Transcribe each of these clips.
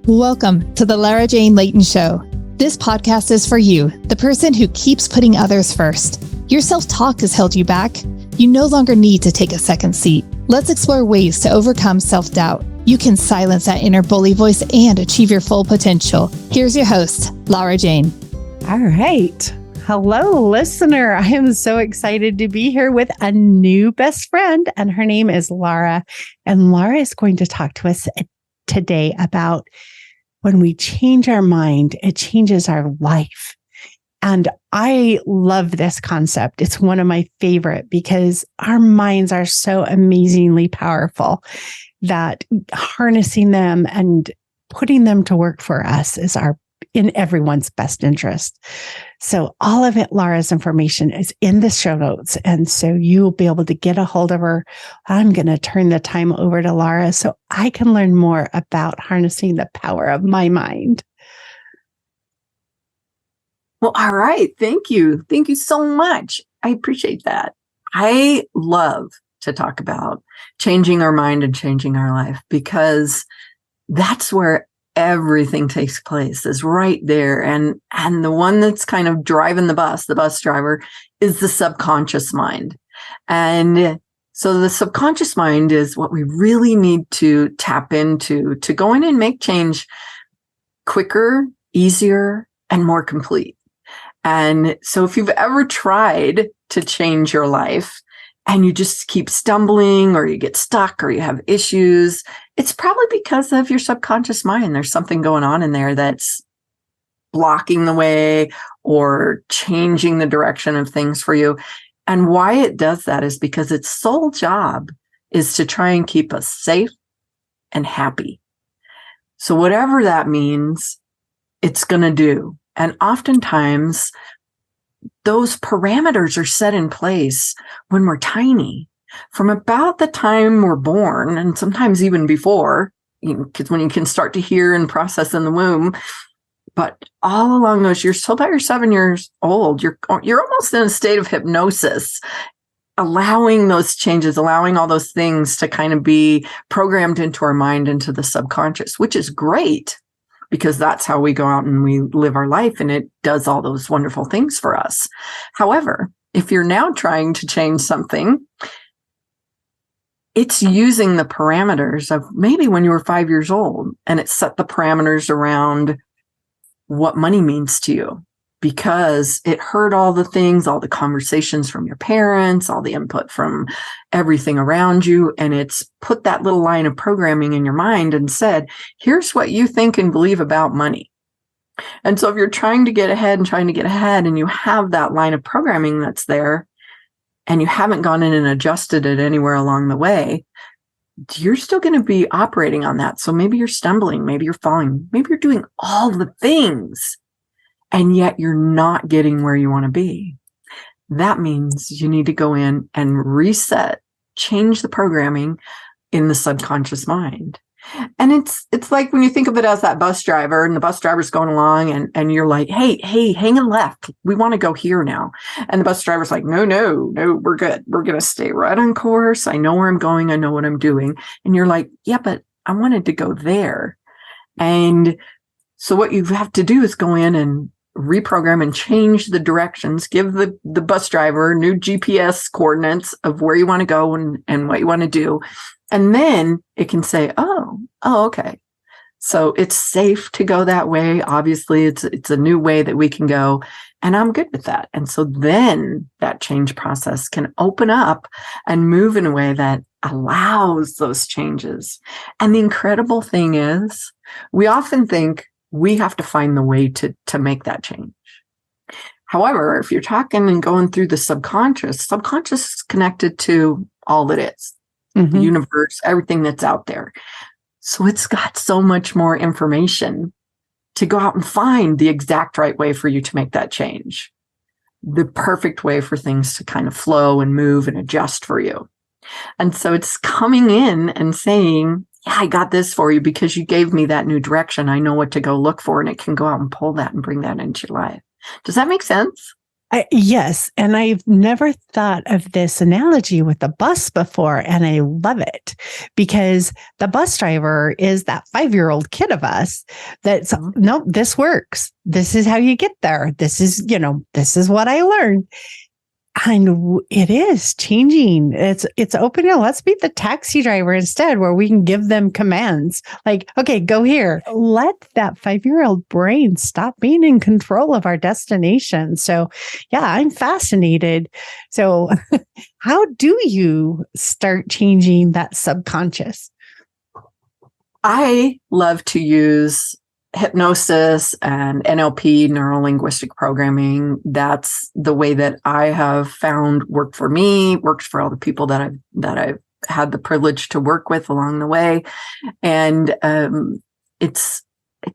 Welcome to the Laura Jane Layton Show. This podcast is for you, the person who keeps putting others first. Your self-talk has held you back. You no longer need to take a second seat. Let's explore ways to overcome self-doubt. You can silence that inner bully voice and achieve your full potential. Here's your host, Laura Jane. All right. Hello, listener. I am so excited to be here with a new best friend, and her name is Laura. And Laura is going to talk to us today about when we change our mind, it changes our life. And I love this concept. It's one of my favorite because our minds are so amazingly powerful that harnessing them and putting them to work for us is in everyone's best interest. So all of Laura's information is in the show notes. And so you'll be able to get a hold of her. I'm going to turn the time over to Laura so I can learn more about harnessing the power of my mind. Well, all right. Thank you. Thank you so much. I appreciate that. I love to talk about changing our mind and changing our life because that's where everything takes place, is right there. And the one that's kind of driving the bus driver, is the subconscious mind. And so the subconscious mind is what we really need to tap into to go in and make change quicker, easier, and more complete. And so if you've ever tried to change your life and you just keep stumbling or you get stuck or you have issues, it's probably because of your subconscious mind. There's something going on in there that's blocking the way or changing the direction of things for you. And why it does that is because its sole job is to try and keep us safe and happy. So whatever that means, it's going to do. And oftentimes, those parameters are set in place when we're tiny, from about the time we're born, and sometimes even before, because when you can start to hear and process in the womb. But all along those years, till about you're 7 years old, you're almost in a state of hypnosis, allowing those changes, allowing all those things to kind of be programmed into our mind, into the subconscious, which is great. Because that's how we go out and we live our life, and it does all those wonderful things for us. However, if you're now trying to change something, it's using the parameters of maybe when you were 5 years old, and it set the parameters around what money means to you, because it heard all the things, all the conversations from your parents, all the input from everything around you. And it's put that little line of programming in your mind and said, here's what you think and believe about money. And so if you're trying to get ahead and you have that line of programming that's there and you haven't gone in and adjusted it anywhere along the way, you're still going to be operating on that. So maybe you're stumbling, maybe you're falling, maybe you're doing all the things, and yet you're not getting where you want to be. That means you need to go in and reset, change the programming in the subconscious mind. And it's like when you think of it as that bus driver, and the bus driver's going along and you're like, hey, hang a left. We want to go here now. And the bus driver's like, no, we're good. We're going to stay right on course. I know where I'm going. I know what I'm doing. And you're like, yeah, but I wanted to go there. And so what you have to do is go in and reprogram and change the directions, give the bus driver new GPS coordinates of where you want to go and what you want to do. And then it can say, oh, okay. So it's safe to go that way. Obviously, it's a new way that we can go, and I'm good with that. And so then that change process can open up and move in a way that allows those changes. And the incredible thing is, we often think we have to find the way to make that change. However, if you're talking and going through the subconscious is connected to all that is, the universe, everything that's out there. So it's got so much more information to go out and find the exact right way for you to make that change, the perfect way for things to kind of flow and move and adjust for you. And so it's coming in and saying, yeah, I got this for you because you gave me that new direction. I know what to go look for, and it can go out and pull that and bring that into your life. Does that make sense? Yes. And I've never thought of this analogy with the bus before. And I love it because the bus driver is that 5-year-old kid of us that's, no, this works. This is how you get there. This is what I learned. And it is changing. It's opening. Let's be the taxi driver instead, where we can give them commands like, okay, go here. Let that 5-year-old brain stop being in control of our destination. So yeah, I'm fascinated. So how do you start changing that subconscious? I love to use hypnosis and NLP, Neuro Linguistic Programming. That's the way that I have found worked for me, works for all the people that I've had the privilege to work with along the way. And it's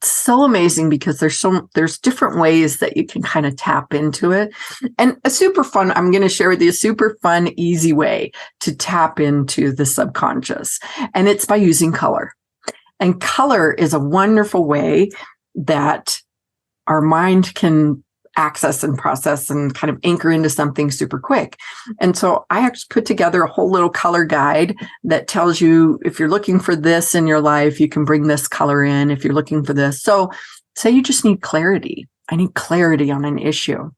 so amazing because there's different ways that you can kind of tap into it. And I'm going to share with you a super fun, easy way to tap into the subconscious. And it's by using color. And color is a wonderful way that our mind can access and process and kind of anchor into something super quick. And so I actually put together a whole little color guide that tells you if you're looking for this in your life, you can bring this color in if you're looking for this. So say you just need clarity. I need clarity on an issue.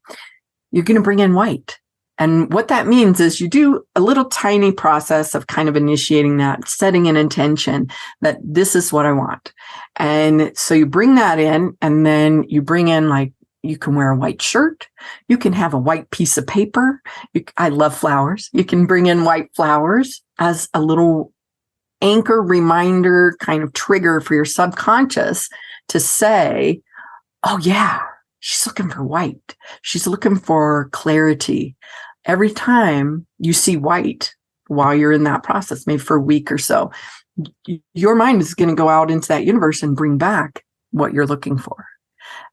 You're going to bring in white. And what that means is you do a little tiny process of kind of initiating that, setting an intention that this is what I want. And so you bring that in, and then you bring in, like, you can wear a white shirt. You can have a white piece of paper. I love flowers. You can bring in white flowers as a little anchor, reminder, kind of trigger for your subconscious to say, oh yeah, she's looking for white. She's looking for clarity. Every time you see white while you're in that process, maybe for a week or so, your mind is going to go out into that universe and bring back what you're looking for.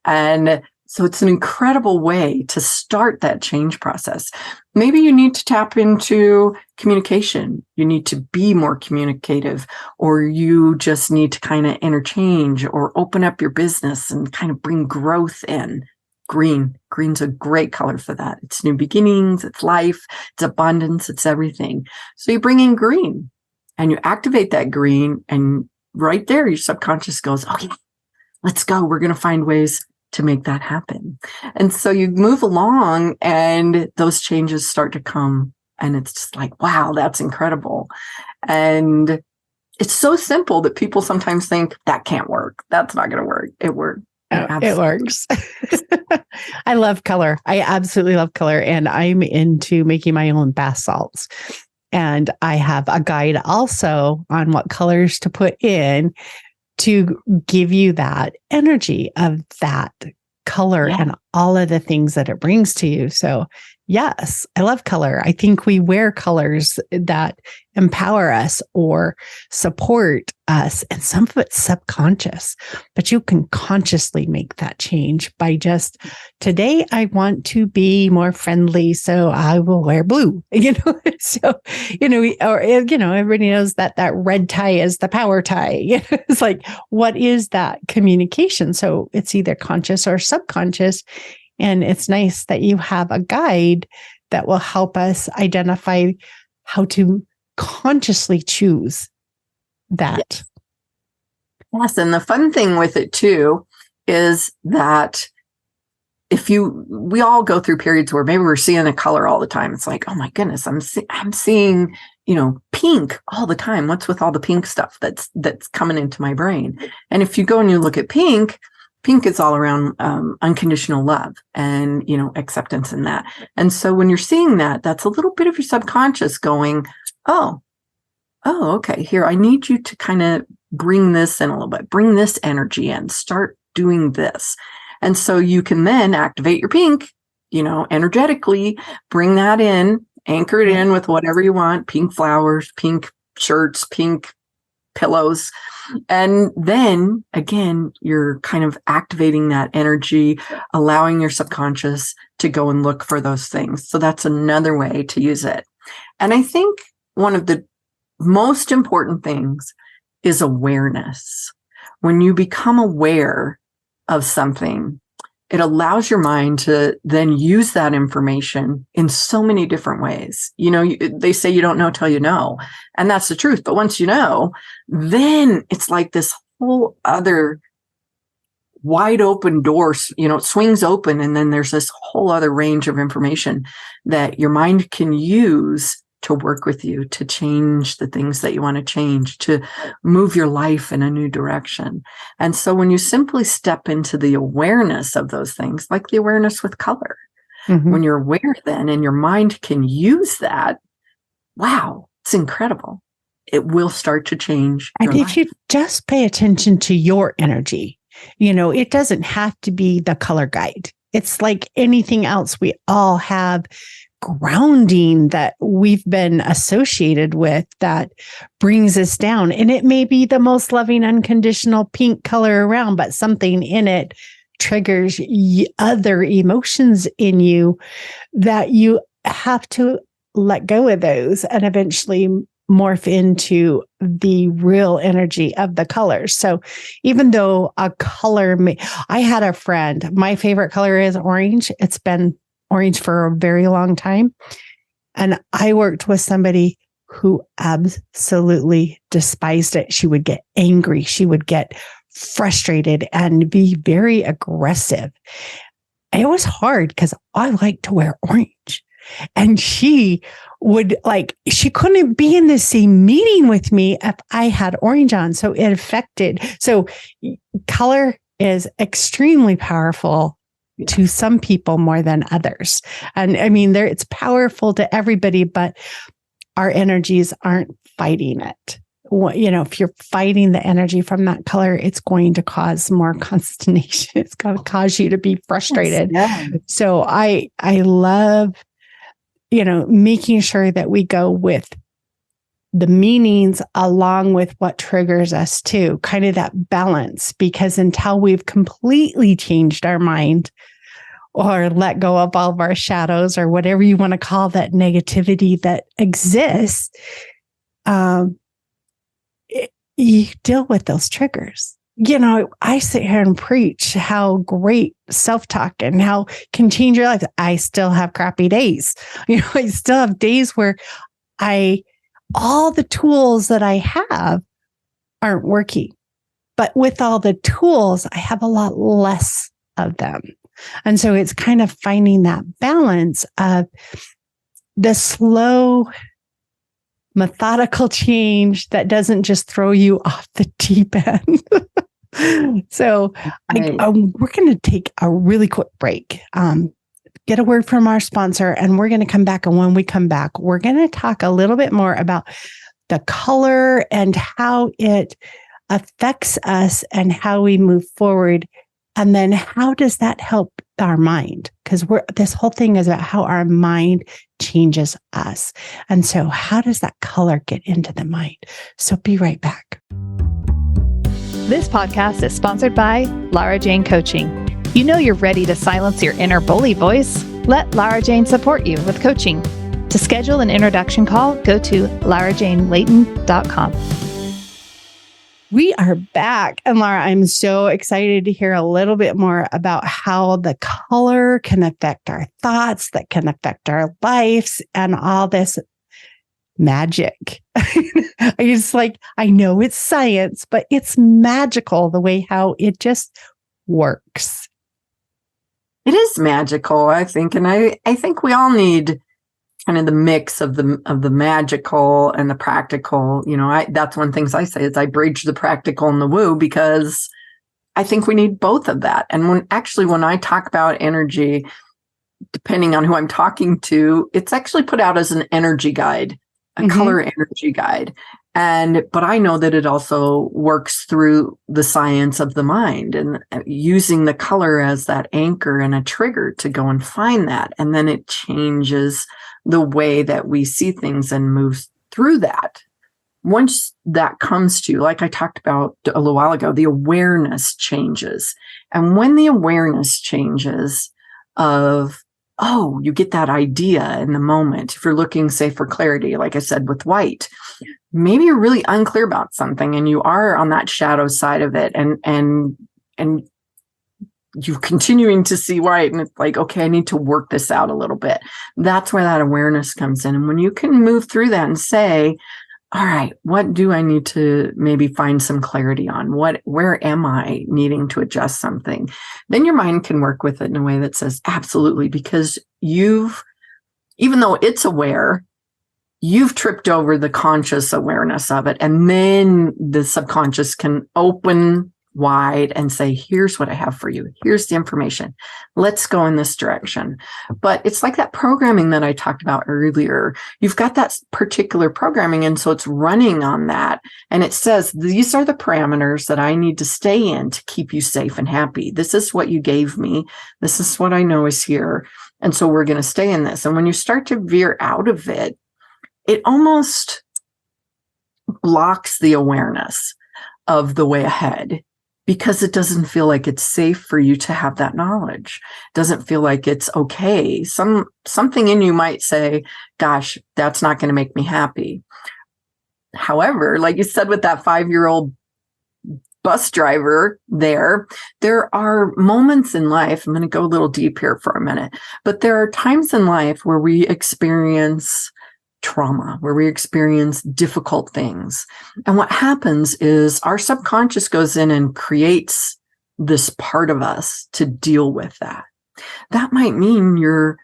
And so it's an incredible way to start that change process. Maybe you need to tap into communication. You need to be more communicative, or you just need to kind of interchange or open up your business and kind of bring growth in. Green's a great color for that. It's new beginnings, it's life, it's abundance, it's everything. So you bring in green and you activate that green, and right there, your subconscious goes, okay, let's go. We're going to find ways to make that happen. And so you move along and those changes start to come, and it's just like, wow, that's incredible. And it's so simple that people sometimes think that can't work. That's not going to work. It works. It works. I love color. I absolutely love color. And I'm into making my own bath salts. And I have a guide also on what colors to put in to give you that energy of that color and all of the things that it brings to you. So yes, I love color. I think we wear colors that empower us or support us, and some of it's subconscious, but you can consciously make that change by just, today I want to be more friendly, so I will wear blue, so, everybody knows that red tie is the power tie. It's like, what is that communication? So it's either conscious or subconscious. And it's nice that you have a guide that will help us identify how to consciously choose that. Yes. And the fun thing with it too is that we all go through periods where maybe we're seeing a color all the time. It's like, oh my goodness, I'm seeing, pink all the time. What's with all the pink stuff that's coming into my brain? And if you go and you look at pink is all around unconditional love and, acceptance in that. And so when you're seeing that, that's a little bit of your subconscious going, oh, okay, here, I need you to kind of bring this in a little bit, bring this energy in, start doing this. And so you can then activate your pink, energetically, bring that in, anchor it in with whatever you want, pink flowers, pink shirts, pink pillows. And then again, you're kind of activating that energy, allowing your subconscious to go and look for those things. So that's another way to use it. And I think one of the most important things is awareness. When you become aware of something, it allows your mind to then use that information in so many different ways. They say you don't know till you know, and that's the truth. But once you know, then it's like this whole other wide open door, it swings open, and then there's this whole other range of information that your mind can use to work with you, to change the things that you want to change, to move your life in a new direction. And so when you simply step into the awareness of those things, like the awareness with color, when you're aware then and your mind can use that, wow, it's incredible. It will start to change your And if life. you just pay attention to your energy, it doesn't have to be the color guide. It's like anything else. We all have grounding that we've been associated with that brings us down. And it may be the most loving, unconditional pink color around, but something in it triggers other emotions in you that you have to let go of those and eventually morph into the real energy of the colors. So even though a color I had a friend, my favorite color is orange. It's been orange for a very long time. And I worked with somebody who absolutely despised it. She would get angry. She would get frustrated and be very aggressive. It was hard because I like to wear orange. And she couldn't be in the same meeting with me if I had orange on. So it affected. So color is extremely powerful to some people more than others. And I mean, it's powerful to everybody, but our energies aren't fighting it. If you're fighting the energy from that color, it's going to cause more consternation. It's going to cause you to be frustrated. Yes, yeah. So I love, making sure that we go with the meanings along with what triggers us too, kind of that balance, because until we've completely changed our mind or let go of all of our shadows or whatever you want to call that negativity that exists, you deal with those triggers. I sit here and preach how great self-talk and how can change your life. I still have crappy days. I still have days where all the tools that I have aren't working. But with all the tools, I have a lot less of them. And so it's kind of finding that balance of the slow, methodical change that doesn't just throw you off the deep end. So we're going to take a really quick break, get a word from our sponsor, and we're going to come back. And when we come back, we're going to talk a little bit more about the color and how it affects us and how we move forward. And then how does that help our mind? Because this whole thing is about how our mind changes us. And so how does that color get into the mind? So be right back. This podcast is sponsored by Laura Jane Coaching. You know you're ready to silence your inner bully voice. Let Laura Jane support you with coaching. To schedule an introduction call, go to laurajanelayton.com. We are back. And Laura, I'm so excited to hear a little bit more about how the color can affect our thoughts, that can affect our lives, and all this magic. It's like, I know it's science, but it's magical the way how it just works. It is magical, I think. And I think we all need kind of the mix of the magical and the practical. That's one of the things I say is I bridge the practical and the woo, because I think we need both of that. And when I talk about energy, depending on who I'm talking to, it's actually put out as an energy guide, a color energy guide. But I know that it also works through the science of the mind and using the color as that anchor and a trigger to go and find that. And then it changes the way that we see things and moves through that. Once that comes to, like I talked about a little while ago, the awareness changes. And when the awareness changes of, you get that idea in the moment. If you're looking, say, for clarity, like I said, with white, maybe you're really unclear about something and you are on that shadow side of it. And you're continuing to see white, and it's like, okay, I need to work this out a little bit. That's where that awareness comes in. And when you can move through that and say, all right, what do I need to maybe find some clarity on? Where am I needing to adjust something? Then your mind can work with it in a way that says, absolutely, because even though it's aware, you've tripped over the conscious awareness of it. And then the subconscious can open wide and say, here's what I have for you. Here's the information. Let's go in this direction. But it's like that programming that I talked about earlier. You've got that particular programming. And so it's running on that. And it says, these are the parameters that I need to stay in to keep you safe and happy. This is what you gave me. This is what I know is here. And so we're going to stay in this. And when you start to veer out of it, it almost blocks the awareness of the way ahead, because it doesn't feel like it's safe for you to have that knowledge. It doesn't feel like it's okay. Something in you might say, gosh, that's not going to make me happy. However, like you said, with that 5-year-old bus driver there are moments in life, I'm going to go a little deep here for a minute, but there are times in life where we experience trauma, where we experience difficult things. And what happens is our subconscious goes in and creates this part of us to deal with that. That might mean you're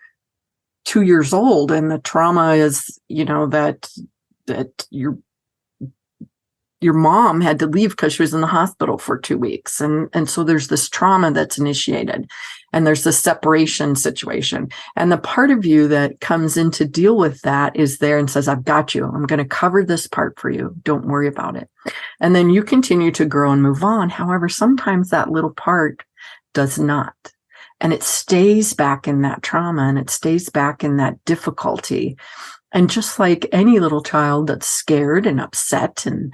2 years old and the trauma is, that your mom had to leave because she was in the hospital for 2 weeks. And so there's this trauma that's initiated, and there's this separation situation. And the part of you that comes in to deal with that is there and says, I've got you. I'm going to cover this part for you. Don't worry about it. And then you continue to grow and move on. However, sometimes that little part does not. And it stays back in that trauma, and it stays back in that difficulty. And just like any little child that's scared and upset and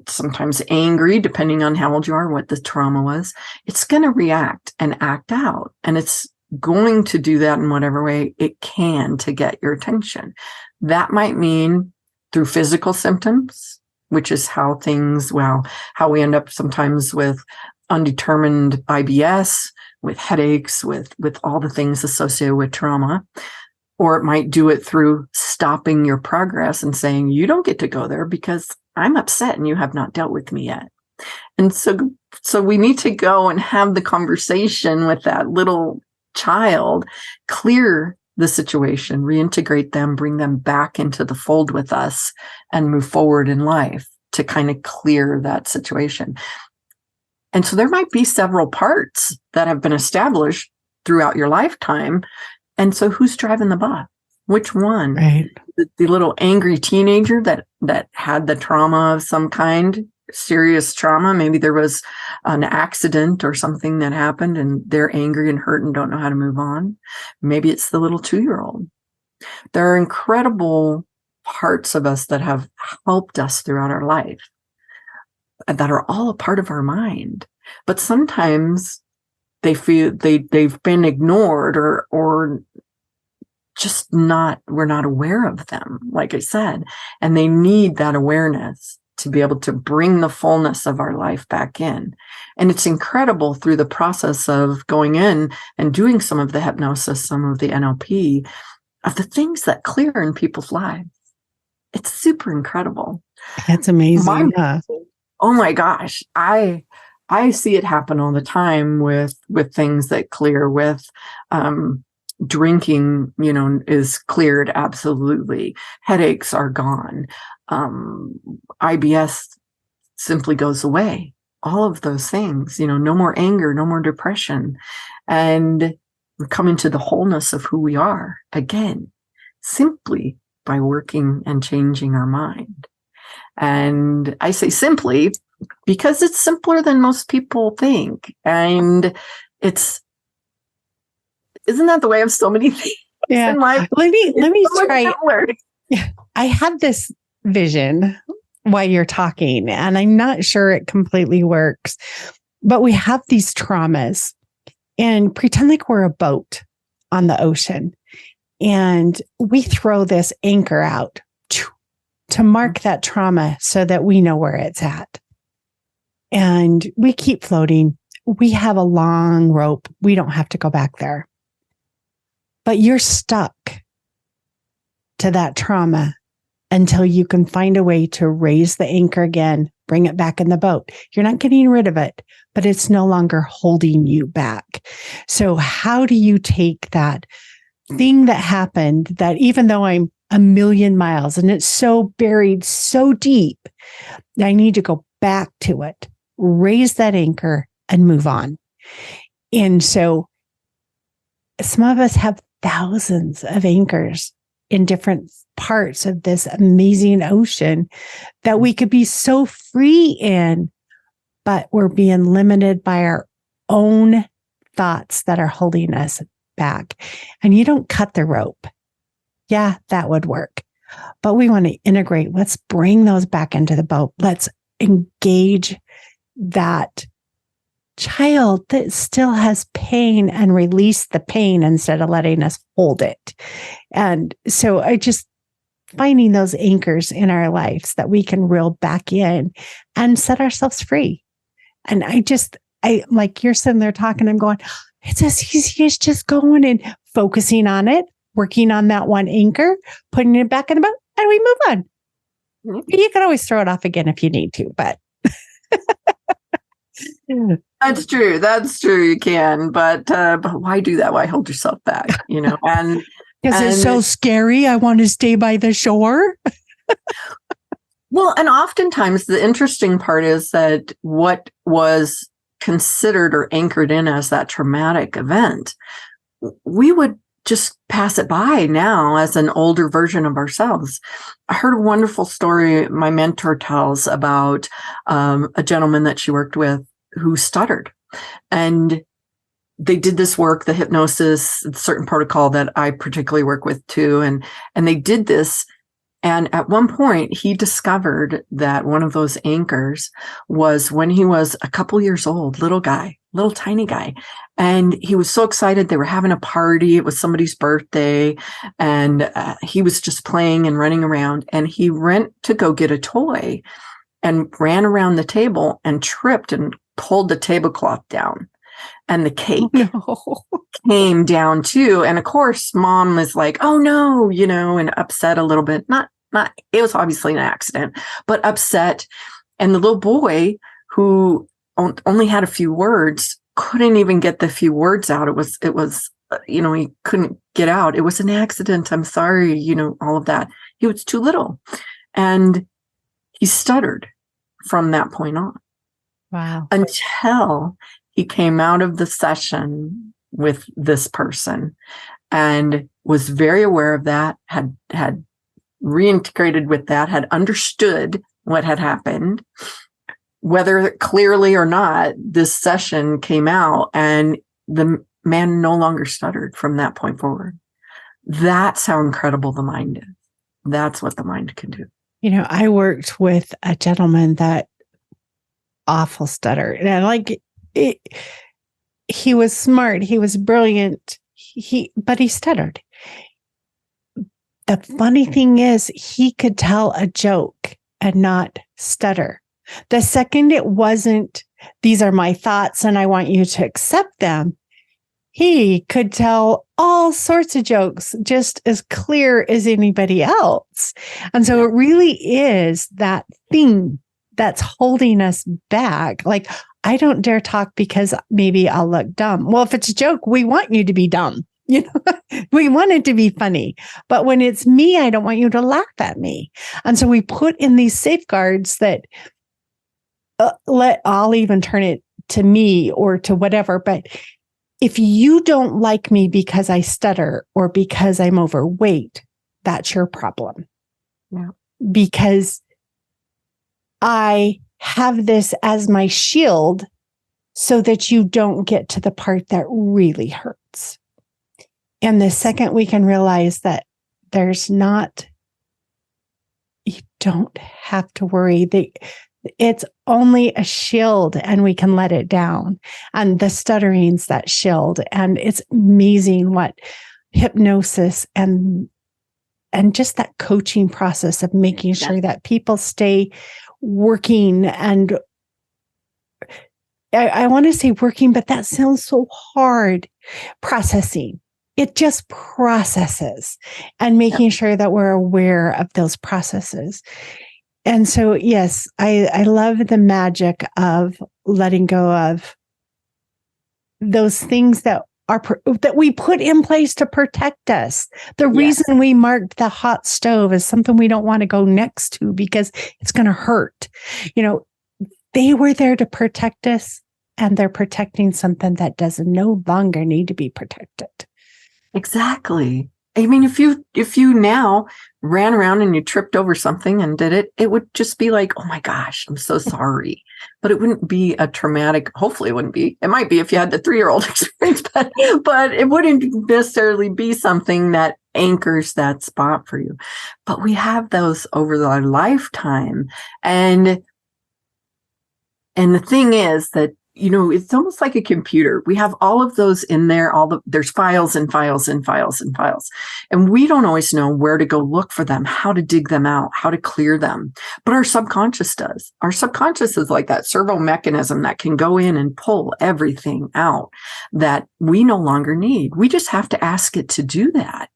sometimes angry, depending on how old you are, what the trauma was, it's going to react and act out. And it's going to do that in whatever way it can to get your attention. That might mean through physical symptoms, which is how we end up sometimes with undetermined IBS, with headaches, with all the things associated with trauma. Or it might do it through stopping your progress and saying, you don't get to go there because I'm upset and you have not dealt with me yet. And so we need to go and have the conversation with that little child, clear the situation, reintegrate them, bring them back into the fold with us, and move forward in life to kind of clear that situation. And so there might be several parts that have been established throughout your lifetime. And so who's driving the bus? Which one? Right. The little angry teenager that had the trauma of some kind, serious trauma. Maybe there was an accident or something that happened and they're angry and hurt and don't know how to move on. Maybe it's the little 2-year-old. There are incredible parts of us that have helped us throughout our life that are all a part of our mind. But sometimes they feel they've been ignored or just we're not aware of them, like I said, and they need that awareness to be able to bring the fullness of our life back in. And it's incredible through the process of going in and doing some of the hypnosis, some of the NLP, of the things that clear in people's lives. It's super incredible. That's amazing. Oh my gosh. I see it happen all the time with things that clear, with drinking, is cleared. Absolutely. Headaches are gone. IBS simply goes away. All of those things, no more anger, no more depression. And we come into the wholeness of who we are again, simply by working and changing our mind. And I say simply because it's simpler than most people think. And isn't that the way of so many things in life? Let me try. Yeah. I had this vision while you're talking, and I'm not sure it completely works, but we have these traumas and pretend like we're a boat on the ocean, and we throw this anchor out to mark that trauma so that we know where it's at. And we keep floating we have a long rope. We don't have to go back there. But you're stuck to that trauma until you can find a way to raise the anchor again, bring it back in the boat. You're not getting rid of it, but it's no longer holding you back. So how do you take that thing that happened, that even though I'm a million miles and it's so buried so deep, I need to go back to it, raise that anchor and move on. And so some of us have thousands of anchors in different parts of this amazing ocean that we could be so free in, but we're being limited by our own thoughts that are holding us back. And you don't cut the rope. Yeah, that would work. But we want to integrate. Let's bring those back into the boat. Let's engage that child that still has pain and release the pain instead of letting us hold it. And so finding those anchors in our lives that we can reel back in and set ourselves free. And I like you're sitting there talking, I'm going, it's as easy as just going and focusing on it, working on that one anchor, putting it back in the boat, and we move on. Mm-hmm. You can always throw it off again if you need to, but. That's true. You can, but why do that? Why hold yourself back? And because it's so scary. I want to stay by the shore. Well, and oftentimes the interesting part is that what was considered or anchored in as that traumatic event, we would just pass it by now as an older version of ourselves. I heard a wonderful story my mentor tells about a gentleman that she worked with who stuttered. And they did this work, the hypnosis, a certain protocol that I particularly work with too. And they did this. And at one point, he discovered that one of those anchors was when he was a couple years old, little tiny guy. And he was so excited. They were having a party. It was somebody's birthday. And he was just playing and running around. And he went to go get a toy and ran around the table and tripped and pulled the tablecloth down. And the cake came down too. And of course, mom was like, oh no, and upset a little bit. Not, it was obviously an accident, but upset. And the little boy who only had a few words couldn't even get the few words out. It was, he couldn't get out. It was an accident. I'm sorry, all of that. He was too little. And he stuttered from that point on. Wow. Until he came out of the session with this person and was very aware of that, had reintegrated with that, had understood what had happened, whether clearly or not. This session came out and the man no longer stuttered from that point forward. That's how incredible the mind is. That's what the mind can do. I worked with a gentleman that awful stutter. And I like it. He was smart. He was brilliant. But he stuttered. The funny thing is he could tell a joke and not stutter. The second it wasn't, these are my thoughts and I want you to accept them, he could tell all sorts of jokes just as clear as anybody else. And so it really is that thing that's holding us back. Like, I don't dare talk because maybe I'll look dumb. Well, if it's a joke, we want you to be dumb. We want it to be funny. But when it's me, I don't want you to laugh at me. And so we put in these safeguards that I'll even turn it to me or to whatever. But if you don't like me because I stutter or because I'm overweight, that's your problem. Yeah. Because I have this as my shield so that you don't get to the part that really hurts. And the second we can realize that you don't have to worry. It's only a shield and we can let it down. And the stuttering's that shield. And it's amazing what hypnosis and just that coaching process of making sure that people stay working and I want to say working, but that sounds so hard. Processing. It just processes and making sure that we're aware of those processes. And so, yes, I love the magic of letting go of those things that we put in place to protect us. The reason we marked the hot stove as something we don't want to go next to because it's going to hurt. They were there to protect us, and they're protecting something that does no longer need to be protected. Exactly. I mean, if you now ran around and you tripped over something and did it, it would just be like, oh my gosh, I'm so sorry. But it wouldn't be a traumatic, hopefully it wouldn't be. It might be if you had the 3-year-old experience, but it wouldn't necessarily be something that anchors that spot for you. But we have those over our lifetime. And the thing is that, it's almost like a computer. We have all of those in there, there's files and files and files and files. And we don't always know where to go look for them, how to dig them out, how to clear them. But our subconscious does. Our subconscious is like that servo mechanism that can go in and pull everything out that we no longer need. We just have to ask it to do that.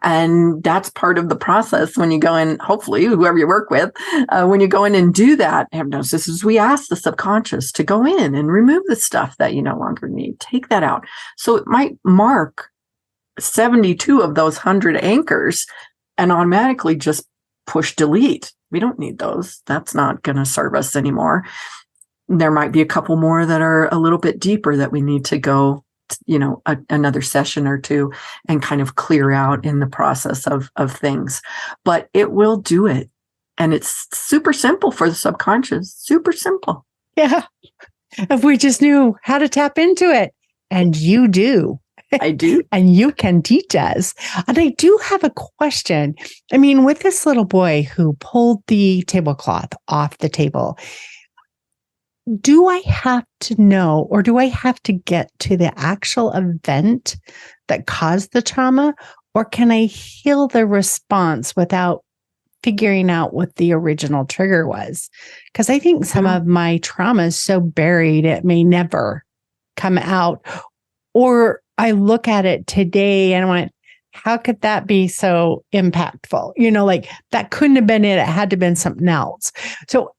And that's part of the process when you go in, hopefully, whoever you work with, when you go in and do that hypnosis, is we ask the subconscious to go in and remove the stuff that you no longer need. Take that out. So it might mark 72 of those 100 anchors and automatically just push delete. We don't need those. That's not going to serve us anymore. There might be a couple more that are a little bit deeper that we need to go another session or two and kind of clear out in the process of things, but it will do it. And it's super simple for the subconscious, super simple. Yeah. If we just knew how to tap into it, and you do. I do. And you can teach us. And I do have a question. I mean, with this little boy who pulled the tablecloth off the table, do I have to know, or do I have to get to the actual event that caused the trauma, or can I heal the response without figuring out what the original trigger was? Because I think some of my trauma is so buried, it may never come out. Or I look at it today and I went, how could that be so impactful? Like that couldn't have been it. It had to have been something else. So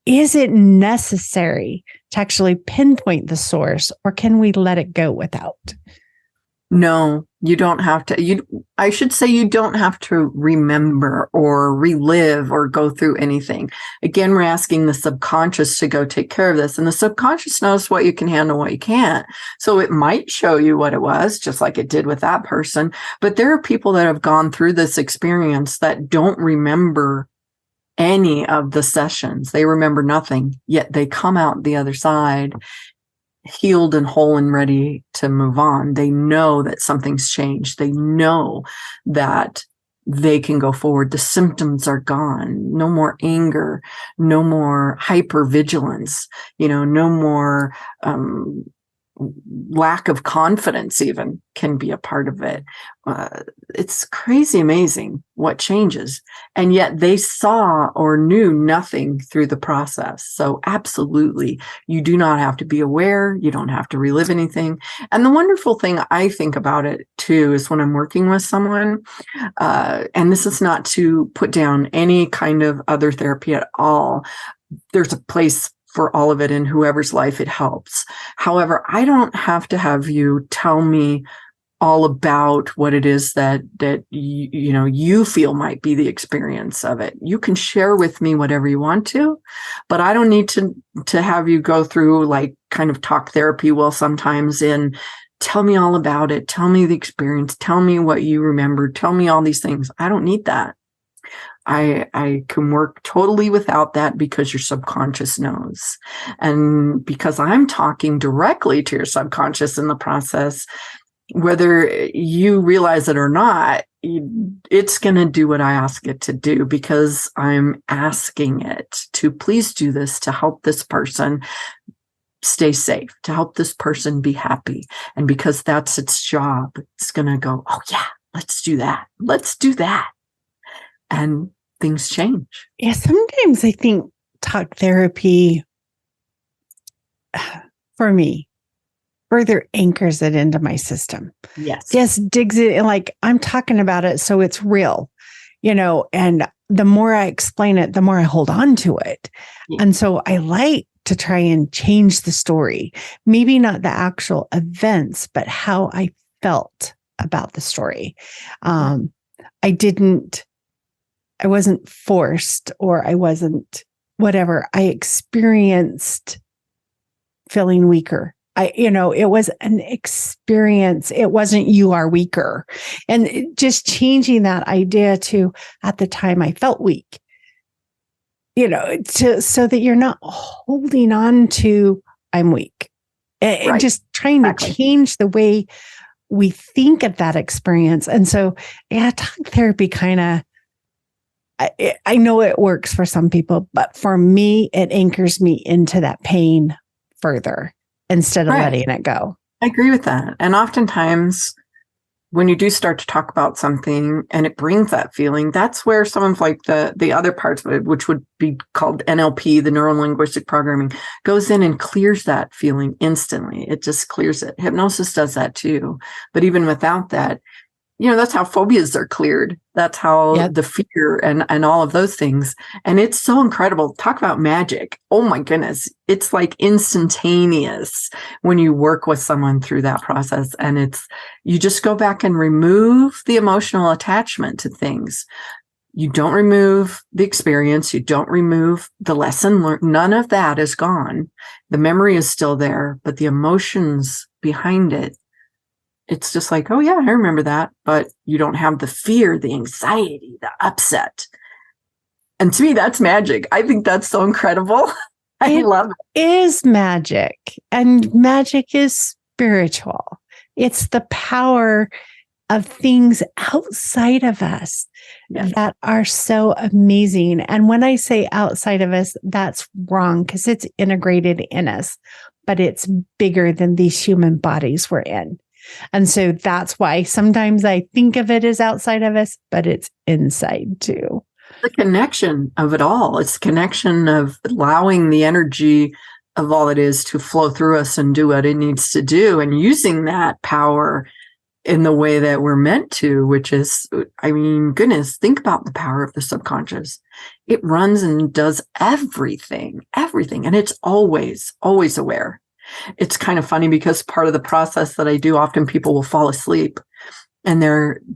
is it necessary to actually pinpoint the source, or can we let it go without? No, you don't have to. I should say you don't have to remember or relive or go through anything. Again, we're asking the subconscious to go take care of this. And the subconscious knows what you can handle, what you can't. So it might show you what it was, just like it did with that person. But there are people that have gone through this experience that don't remember any of the sessions. They remember nothing, yet they come out the other side healed and whole and ready to move on. They know that something's changed. They know that they can go forward. The symptoms are gone. No more anger, no more hypervigilance, no more lack of confidence even can be a part of it. It's crazy amazing what changes. And yet they saw or knew nothing through the process. So absolutely, you do not have to be aware. You don't have to relive anything. And the wonderful thing I think about it too is when I'm working with someone, and this is not to put down any kind of other therapy at all. There's a place for all of it in whoever's life it helps. However, I don't have to have you tell me all about what it is that you feel might be the experience of it. You can share with me whatever you want to, but I don't need to have you go through like kind of talk therapy will sometimes in tell me all about it, tell me the experience, tell me what you remember, tell me all these things. I don't need that. I can work totally without that because your subconscious knows. And because I'm talking directly to your subconscious in the process, whether you realize it or not, it's going to do what I ask it to do because I'm asking it to please do this to help this person stay safe, to help this person be happy. And because that's its job, it's going to go, oh yeah, let's do that. Let's do that. And things change. Yeah, sometimes I think talk therapy, for me, further anchors it into my system. Yes. Just digs it in, like I'm talking about it. So it's real, and the more I explain it, the more I hold on to it. Yeah. And so I like to try and change the story, maybe not the actual events, but how I felt about the story. I wasn't forced, or I wasn't whatever. I experienced feeling weaker. It was an experience. It wasn't you are weaker. And just changing that idea to, at the time I felt weak, so that you're not holding on to I'm weak. And Right. just trying to change the way we think of that experience. And so, talk therapy kind of, I know it works for some people, but for me, it anchors me into that pain further instead of letting it go. I agree with that. And oftentimes when you do start to talk about something and it brings that feeling, that's where some of like the other parts of it, which would be called NLP, the Neuro Linguistic Programming, goes in and clears that feeling instantly. It just clears it. Hypnosis does that too. But even without that, that's how phobias are cleared. That's how the fear and all of those things. And it's so incredible. Talk about magic. Oh my goodness. It's like instantaneous when you work with someone through that process. And you just go back and remove the emotional attachment to things. You don't remove the experience. You don't remove the lesson learned. None of that is gone. The memory is still there, but the emotions behind it, it's just like, oh yeah, I remember that. But you don't have the fear, the anxiety, the upset. And to me, that's magic. I think that's so incredible. I love it. It is magic. And magic is spiritual. It's the power of things outside of us that are so amazing. And when I say outside of us, that's wrong, because it's integrated in us, but it's bigger than these human bodies we're in. And so that's why sometimes I think of it as outside of us, but it's inside too. The connection of it all. It's the connection of allowing the energy of all it is to flow through us and do what it needs to do, and using that power in the way that we're meant to, which is, goodness, think about the power of the subconscious. It runs and does everything. And it's always, always aware. It's kind of funny because part of the process that I do, often people will fall asleep and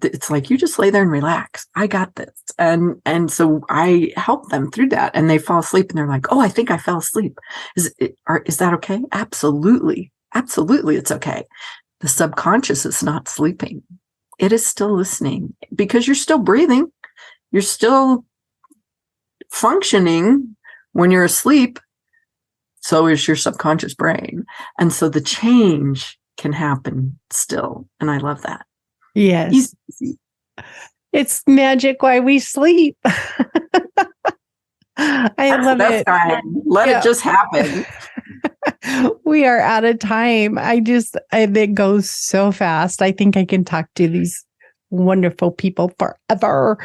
it's like, you just lay there and relax. I got this. And so I help them through that, and they fall asleep and they're like, oh, I think I fell asleep. Is that okay? Absolutely. Absolutely. It's okay. The subconscious is not sleeping. It is still listening, because you're still breathing. You're still functioning when you're asleep. So is your subconscious brain. And so the change can happen still. And I love that. Yes. Easy. It's magic why we sleep. I love it. Let it just happen. We are out of time. It goes so fast. I think I can talk to these wonderful people forever.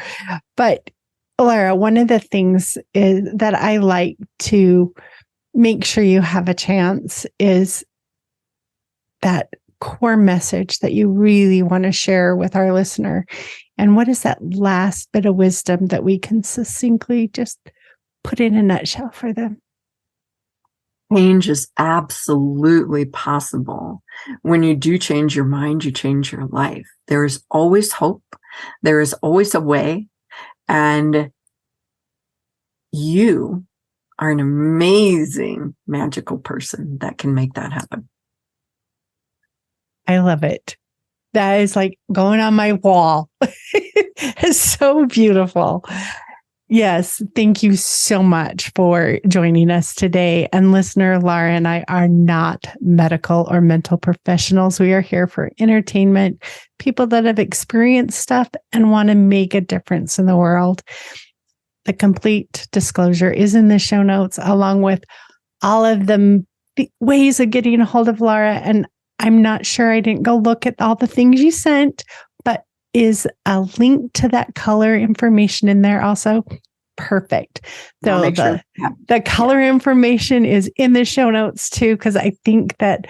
But Laura, one of the things is that I like to make sure you have a chance is that core message that you really want to share with our listener. And what is that last bit of wisdom that we can succinctly just put in a nutshell for them? Change is absolutely possible. When you do change your mind, you change your life. There is always hope. There is always a way. And you are an amazing, magical person that can make that happen. I love it. That is like going on my wall. It's so beautiful. Yes. Thank you so much for joining us today. And listener, Laura and I are not medical or mental professionals. We are here for entertainment, people that have experienced stuff and want to make a difference in the world. The complete disclosure is in the show notes, along with all of the ways of getting a hold of Laura. And I'm not sure, I didn't go look at all the things you sent, but is a link to that color information in there also? perfect. I'll So make sure. Yeah. the color information is in the show notes too, because I think that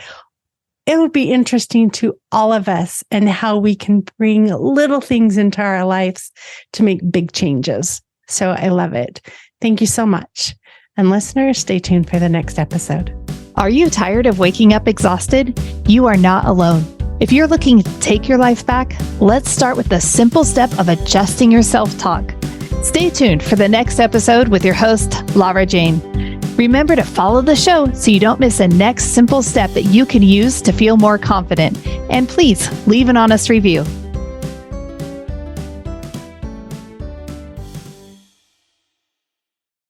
it would be interesting to all of us and how we can bring little things into our lives to make big changes. So I love it. Thank you so much. And listeners, stay tuned for the next episode. Are you tired of waking up exhausted? You are not alone. If you're looking to take your life back, let's start with the simple step of adjusting your self-talk. Stay tuned for the next episode with your host, Laura Jane. Remember to follow the show so you don't miss a next simple step that you can use to feel more confident. And please leave an honest review.